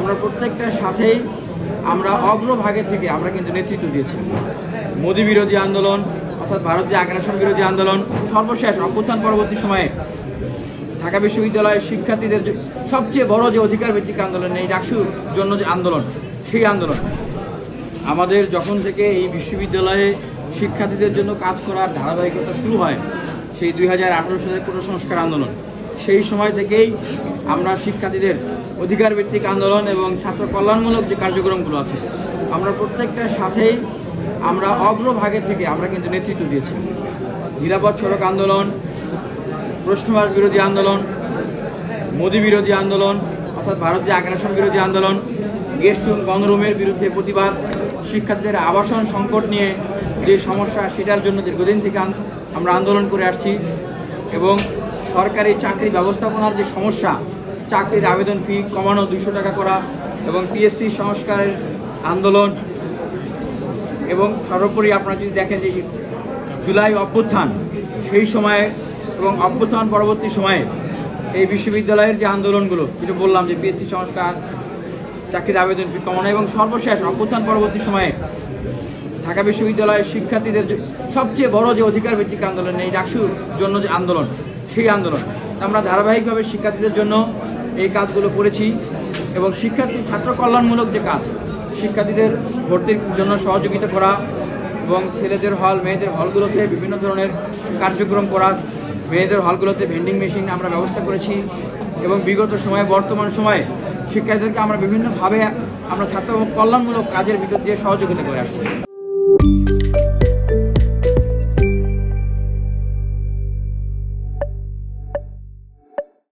আমরা প্রত্যেকটার সাথেই আমরা অগ্রভাগে থেকে আমরা কিন্তু নেতৃত্ব দিয়েছি। মোদী বিরোধী আন্দোলন অর্থাৎ ভারতীয় আগ্রাসন বিরোধী আন্দোলন, সর্বশেষ অভ্যুত্থান পরবর্তী সময়ে ঢাকা বিশ্ববিদ্যালয়ের শিক্ষার্থীদের সবচেয়ে বড় যে অধিকার ভিত্তিক আন্দোলন, এই ডাকসুর জন্য যে আন্দোলন, সেই আন্দোলন আমাদের যখন থেকে এই বিশ্ববিদ্যালয়ে শিক্ষার্থীদের জন্য কাজ করার ধারাবাহিকতা শুরু হয়, সেই 2018 সালের কোটা সংস্কার আন্দোলন, সেই সময় থেকেই আমরা শিক্ষার্থীদের অধিকার ভিত্তিক আন্দোলন এবং ছাত্র কল্যাণমূলক যে কার্যক্রমগুলো আছে, আমরা প্রত্যেকটার সাথেই আমরা অগ্রভাগে থেকে আমরা কিন্তু নেতৃত্ব দিয়েছি। নিরাপদ সড়ক আন্দোলন, প্রশ্নবাদ বিরোধী আন্দোলন, মোদী বিরোধী আন্দোলন অর্থাৎ ভারতীয় আগ্রাসন বিরোধী আন্দোলন, গেস্ট রুম গণরুমের বিরুদ্ধে প্রতিবাদ, শিক্ষার্থীদের আবাসন সংকট নিয়ে যে সমস্যা, সেটার জন্য দীর্ঘদিন থেকে আমরা আন্দোলন করে আসছি এবং সরকারি চাকরি ব্যবস্থাপনার যে সমস্যা, চাকরির আবেদন ফি কমানো 200 টাকা করা এবং পিএসসি সংস্কারের আন্দোলন এবং সর্বোপরি আপনারা যদি দেখেন যে জুলাই অভ্যুত্থান, সেই সময়ে এবং অভ্যুত্থান পরবর্তী সময়ে এই বিশ্ববিদ্যালয়ের যে আন্দোলনগুলো, যেটা বললাম যে পিএসসি সংস্কার, চাকরির আবেদন ফি কমানো এবং সর্বশেষ অভ্যুত্থান পরবর্তী সময়ে ঢাকা বিশ্ববিদ্যালয়ের শিক্ষার্থীদের সবচেয়ে বড় যে অধিকার ভিত্তিক আন্দোলন, এই ডাকসুর জন্য যে আন্দোলন, সেই আন্দোলন আমরা ধারাবাহিকভাবে শিক্ষার্থীদের জন্য এই কাজগুলো করেছি এবং ছাত্র কল্যাণমূলক যে কাজ, শিক্ষার্থীদের ভর্তির জন্য সহযোগিতা করা এবং ছেলেদের হল মেয়েদের হলগুলোতে বিভিন্ন ধরনের কার্যক্রম করা, মেয়েদের হলগুলোতে ভেন্ডিং মেশিন আমরা ব্যবস্থা করেছি এবং বিগত সময়ে বর্তমান সময়ে শিক্ষার্থীদেরকে আমরা বিভিন্নভাবে আমরা ছাত্র কল্যাণমূলক কাজের ভিতর দিয়ে সহযোগিতা করে আসছি।